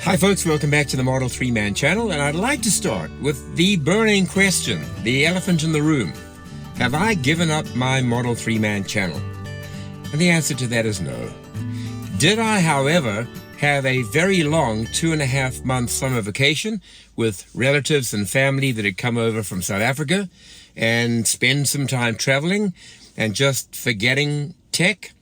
Hi folks, welcome back to the Model 3 Man channel, and I'd like to start with the burning question, the elephant in the room. Have I given up my Model 3 Man channel? And the answer to that is no. Did I, however, have a very long 2.5-month summer vacation with relatives and family that had come over from South Africa and spend some time traveling and just forgetting tech?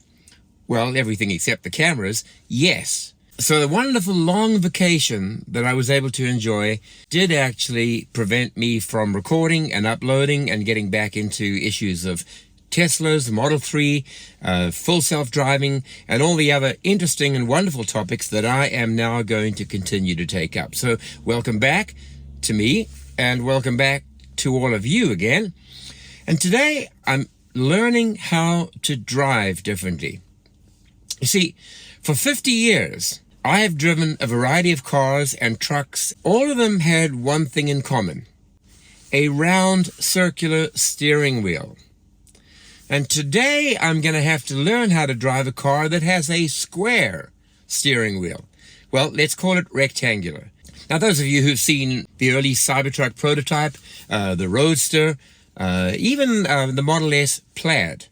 Well, everything except the cameras, yes. So the wonderful long vacation that I was able to enjoy did actually prevent me from recording and uploading and getting back into issues of Teslas, the Model 3, full self-driving, and all the other interesting and wonderful topics that I am now going to continue to take up. So welcome back to me, and welcome back to all of you again. And today I'm learning how to drive differently. You see, for 50 years, I have driven a variety of cars and trucks. All of them had one thing in common: a round circular steering wheel. And today I'm going to have to learn how to drive a car that has a square steering wheel. Well, let's call it rectangular. Now, those of you who've seen the early Cybertruck prototype, the Roadster, even the Model S Plaid,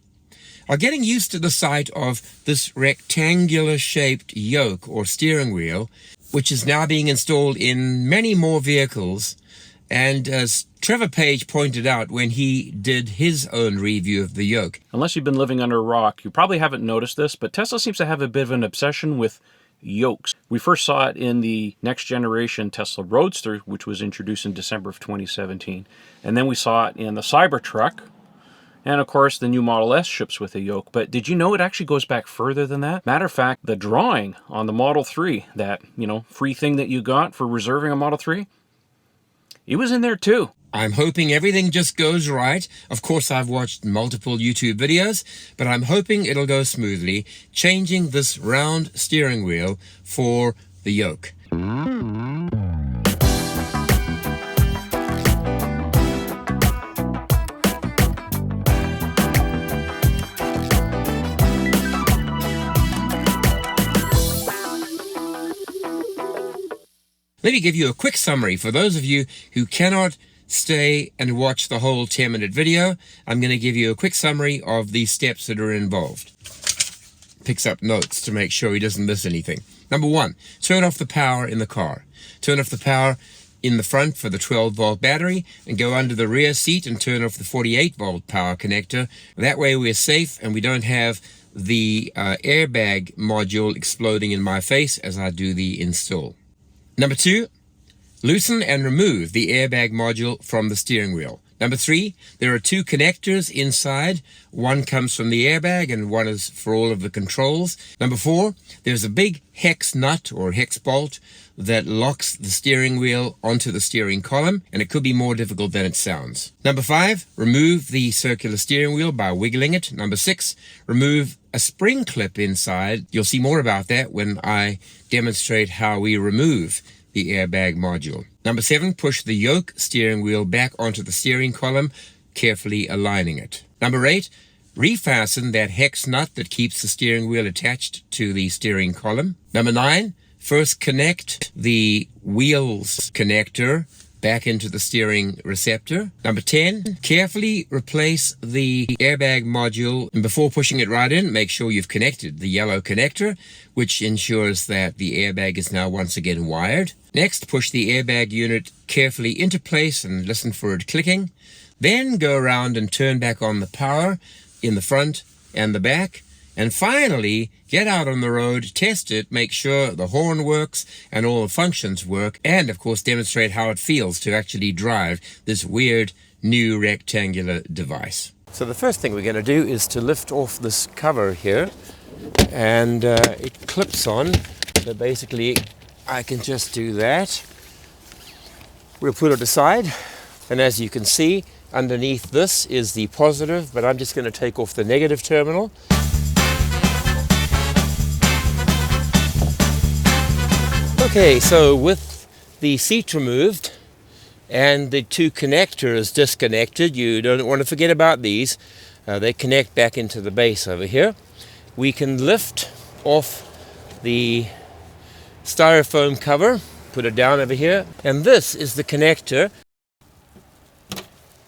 are getting used to the sight of this rectangular-shaped yoke or steering wheel, which is now being installed in many more vehicles. And as Trevor Page pointed out when he did his own review of the Yoke. Unless you've been living under a rock, you probably haven't noticed this, but Tesla seems to have a bit of an obsession with yokes. We first saw it in the next generation Tesla Roadster, which was introduced in December of 2017. And then we saw it in the Cybertruck. And of course, the new Model S ships with a yoke. But did you know it actually goes back further than that? Matter of fact, the drawing on the Model 3, that, free thing that you got for reserving a Model 3, it was in there too. I'm hoping everything just goes right. Of course, I've watched multiple YouTube videos, but I'm hoping it'll go smoothly, changing this round steering wheel for the yoke. Let me give you a quick summary for those of you who cannot stay and watch the whole 10-minute video. I'm going to give you a quick summary of the steps that are involved. Picks up notes to make sure he doesn't miss anything. Number 1, turn off the power in the car. Turn off the power in the front for the 12-volt battery and go under the rear seat and turn off the 48-volt power connector. That way we're safe and we don't have the airbag module exploding in my face as I do the install. Number 2, loosen and remove the airbag module from the steering wheel. Number 3, there are 2 connectors inside. One comes from the airbag and one is for all of the controls. Number 4, there's a big hex nut or hex bolt that locks the steering wheel onto the steering column, and it could be more difficult than it sounds. Number 5, remove the circular steering wheel by wiggling it. Number 6, remove a spring clip inside. You'll see more about that when I demonstrate how we remove the airbag module. Number 7, push the yoke steering wheel back onto the steering column, carefully aligning it. Number 8, refasten that hex nut that keeps the steering wheel attached to the steering column. Number 9, first connect the wheels connector back into the steering receptor. Number 10, carefully replace the airbag module, and before pushing it right in, make sure you've connected the yellow connector, which ensures that the airbag is now once again wired. Next, push the airbag unit carefully into place and listen for it clicking. Then go around and turn back on the power in the front and the back. And finally, get out on the road, test it, make sure the horn works and all the functions work, and of course demonstrate how it feels to actually drive this weird new rectangular device. So the first thing we're going to do is to lift off this cover here, and it clips on. So basically I can just do that. We'll put it aside, and as you can see, underneath this is the positive, but I'm just going to take off the negative terminal. Okay, so with the seat removed and the 2 connectors disconnected, you don't want to forget about these. They connect back into the base over here. We can lift off the styrofoam cover, put it down over here, and this is the connector.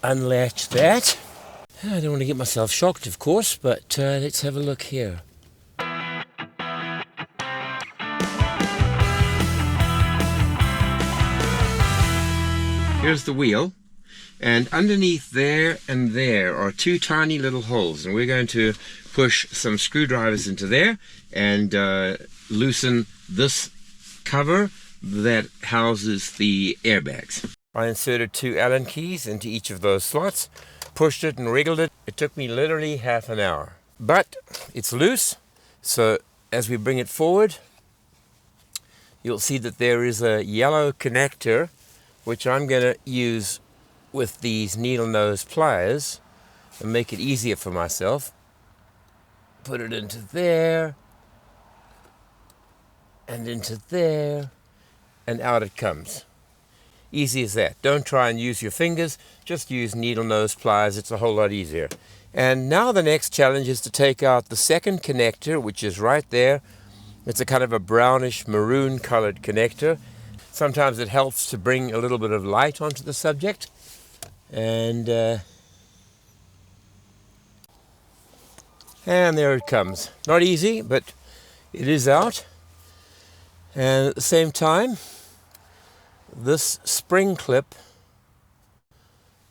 Unlatch that. I don't want to get myself shocked, of course, but let's have a look here. Here's the wheel, and underneath there and there are two tiny little holes, and we're going to push some screwdrivers into there and loosen this cover that houses the airbags. I inserted two Allen keys into each of those slots, pushed it and wriggled it. It took me literally half an hour. But it's loose, so as we bring it forward, you'll see that there is a yellow connector, which I'm going to use with these needle nose pliers and make it easier for myself. Put it into there, and into there, and out it comes. Easy as that. Don't try and use your fingers, just use needle nose pliers. It's a whole lot easier. And now the next challenge is to take out the second connector, which is right there. It's a kind of a brownish maroon colored connector. Sometimes it helps to bring a little bit of light onto the subject. And there it comes. Not easy, but it is out. And at the same time, this spring clip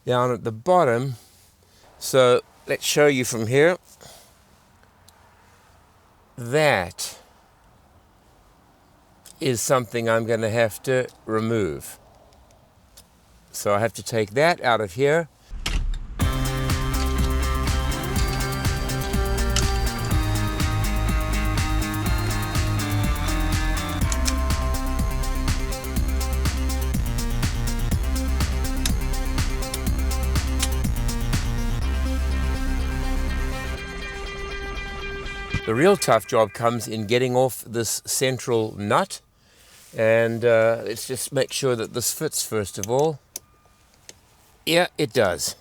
down at the bottom. So let's show you from here. That is something I'm going to have to remove. So I have to take that out of here. The real tough job comes in getting off this central nut, and let's just make sure that this fits first of all. Yeah, it does.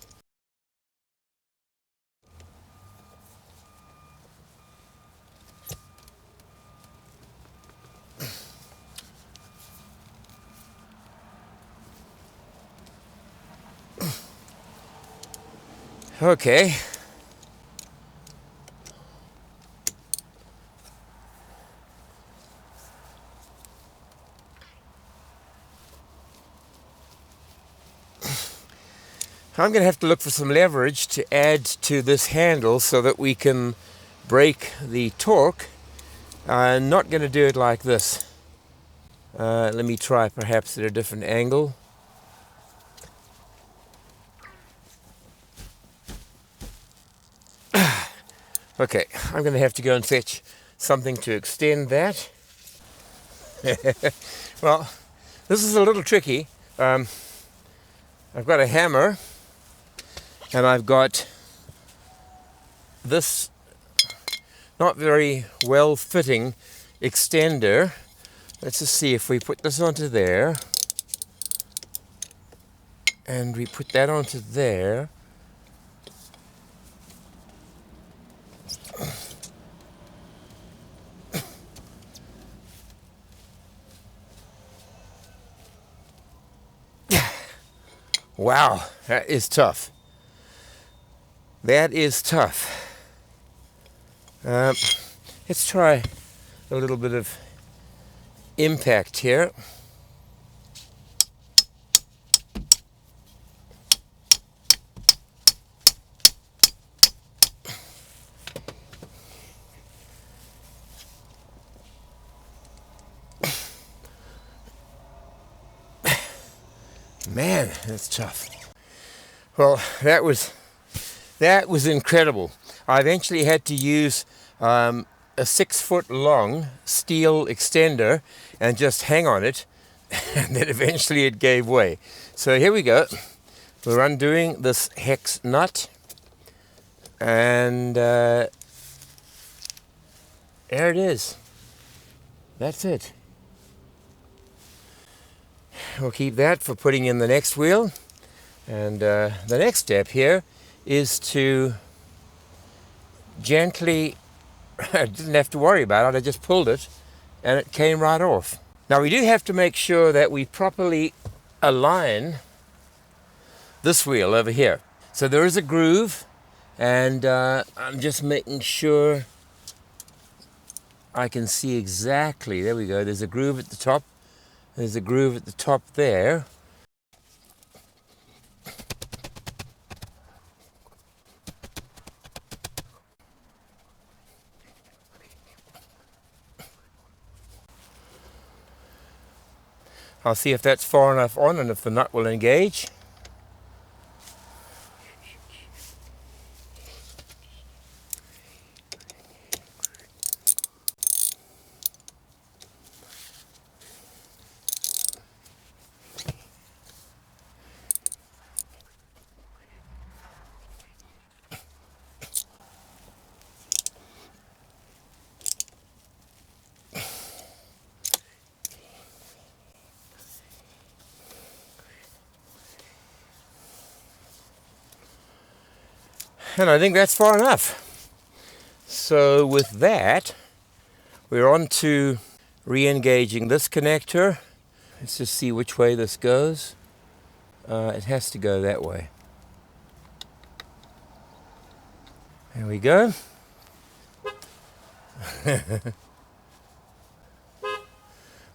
Okay. I'm going to have to look for some leverage to add to this handle so that we can break the torque. I'm not going to do it like this. Let me try perhaps at a different angle. Okay, I'm going to have to go and fetch something to extend that. Well, this is a little tricky. I've got a hammer, and I've got this not very well fitting extender. Let's just see if we put this onto there, and we put that onto there. Wow, that is tough. That is tough. Let's try a little bit of impact here. Man, that's tough. Well, that was incredible. I eventually had to use a 6-foot long steel extender and just hang on it, and then eventually it gave way. So here we go. We're undoing this hex nut, and there it is. That's it. We'll keep that for putting in the next wheel. And the next step here is to gently, I didn't have to worry about it, I just pulled it and it came right off. Now we do have to make sure that we properly align this wheel over here. So there is a groove, and I'm just making sure I can see exactly. There we go. There's a groove at the top. There's a groove at the top there. I'll see if that's far enough on and if the nut will engage. And I think that's far enough. So with that, we're on to re-engaging this connector. Let's just see which way this goes. It has to go that way. There we go.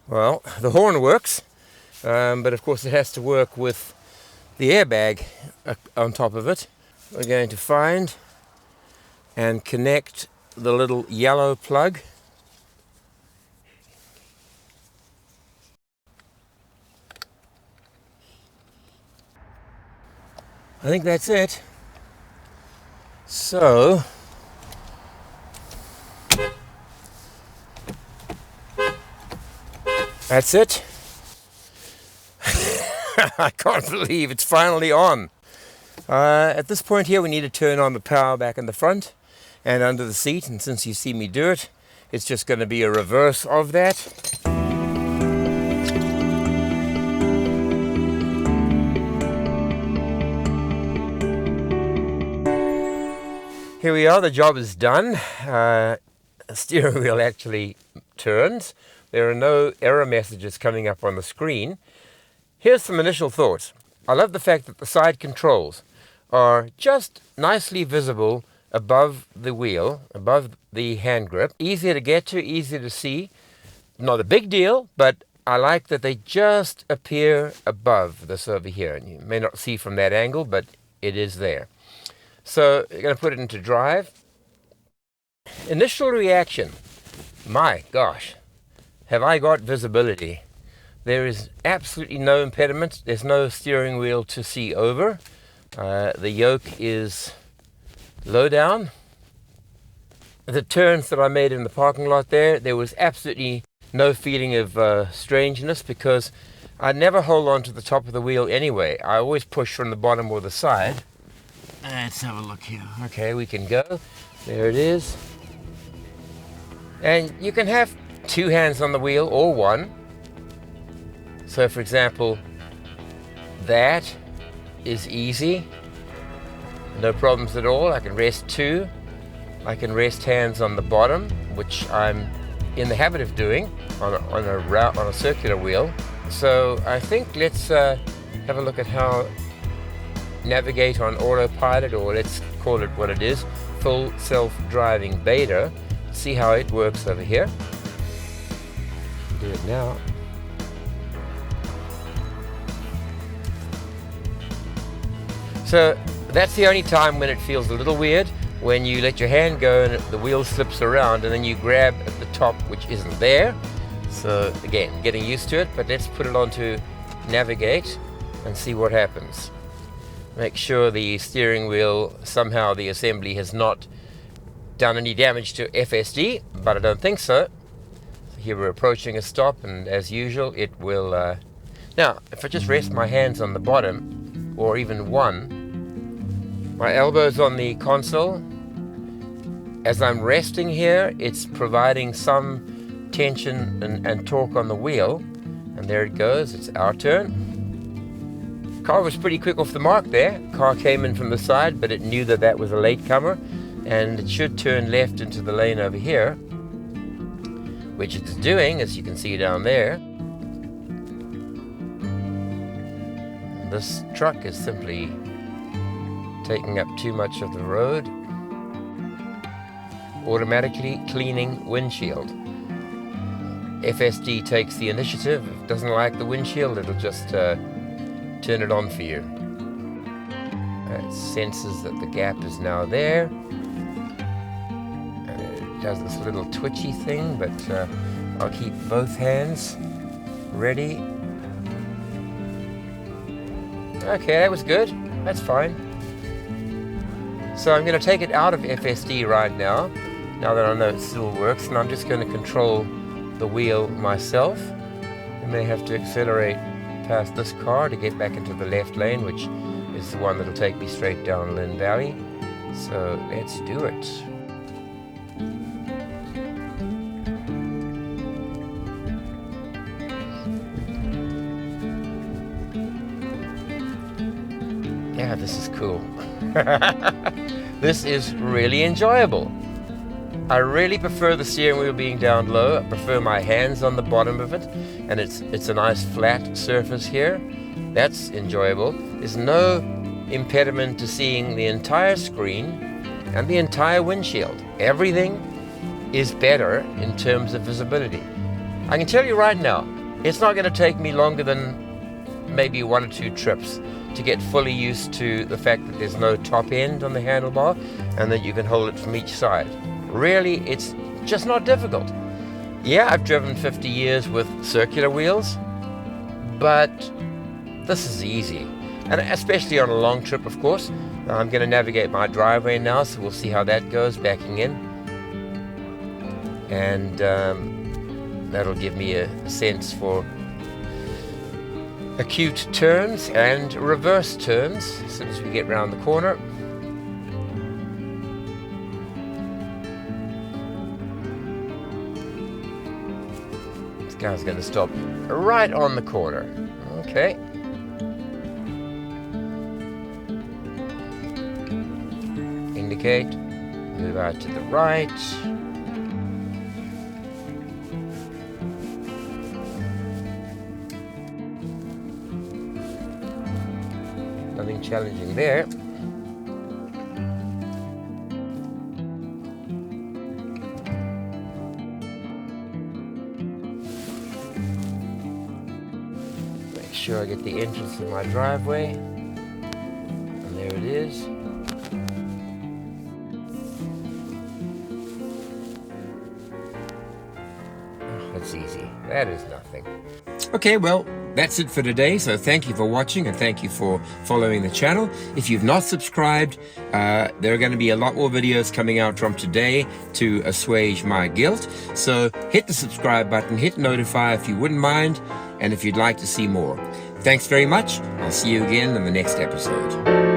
Well, the horn works, but of course it has to work with the airbag on top of it. We're going to find and connect the little yellow plug. I think that's it. So that's it. I can't believe it's finally on. At this point here, we need to turn on the power back in the front and under the seat, and since you see me do it, it's just going to be a reverse of that. Here we are, the job is done. The steering wheel actually turns. There are no error messages coming up on the screen. Here's some initial thoughts. I love the fact that the side controls are just nicely visible above the wheel, above the hand grip. Easier to get to, easier to see. Not a big deal, but I like that they just appear above this over here. And you may not see from that angle, but it is there. So you're going to put it into drive. Initial reaction. My gosh, have I got visibility? There is absolutely no impediment. There's no steering wheel to see over. The yoke is low down. The turns that I made in the parking lot there was absolutely no feeling of strangeness, because I never hold on to the top of the wheel anyway. I always push from the bottom or the side. Let's have a look here. Okay, we can go. There it is. And you can have two hands on the wheel or one. So for example, that is easy. No problems at all. I can rest two. I can rest hands on the bottom, which I'm in the habit of doing on a circular wheel. So I think let's have a look at how navigate on autopilot, or let's call it what it is, full self-driving beta. See how it works over here. Do it now. So that's the only time when it feels a little weird, when you let your hand go and the wheel slips around and then you grab at the top, which isn't there. So again, getting used to it, but let's put it onto navigate and see what happens. Make sure the steering wheel, somehow the assembly has not done any damage to FSD, but I don't think so. So here we're approaching a stop, and as usual it will... Now, if I just rest my hands on the bottom, or even one, my elbows on the console, as I'm resting here, it's providing some tension and torque on the wheel, and there it goes, it's our turn. Car was pretty quick off the mark there. Car came in from the side, but it knew that that was a latecomer, and it should turn left into the lane over here, which it's doing, as you can see down there. this truck is simply taking up too much of the road. Automatically cleaning windshield. FSD takes the initiative. If it doesn't like the windshield, it'll just turn it on for you. It senses that the gap is now there. And it does this little twitchy thing, but I'll keep both hands ready. Okay, that was good. That's fine. So I'm going to take it out of FSD right now that I know it still works, and I'm just going to control the wheel myself. I may have to accelerate past this car to get back into the left lane, which is the one that'll take me straight down Lynn Valley. So let's do it. Yeah, this is cool. This is really enjoyable. I really prefer the steering wheel being down low. I prefer my hands on the bottom of it, and it's a nice flat surface here. That's enjoyable. There's no impediment to seeing the entire screen and the entire windshield. Everything is better in terms of visibility. I can tell you right now, it's not going to take me longer than maybe 1 or 2 trips to get fully used to the fact that there's no top end on the handlebar and that you can hold it from each side. Really, it's just not difficult. Yeah, I've driven 50 years with circular wheels, but this is easy. And especially on a long trip, of course. I'm going to navigate my driveway now, so we'll see how that goes, backing in. And that'll give me a sense for acute turns and reverse turns as soon as we get round the corner. This car's going to stop right on the corner. Okay. Indicate, move out to the right. Nothing challenging there. Make sure I get the entrance of my driveway. And there it is. Oh, that's easy. That is nothing. Okay, well, that's it for today. So thank you for watching and thank you for following the channel. If you've not subscribed, there are going to be a lot more videos coming out from today to assuage my guilt. So hit the subscribe button, hit notify if you wouldn't mind, and if you'd like to see more. Thanks very much. I'll see you again in the next episode.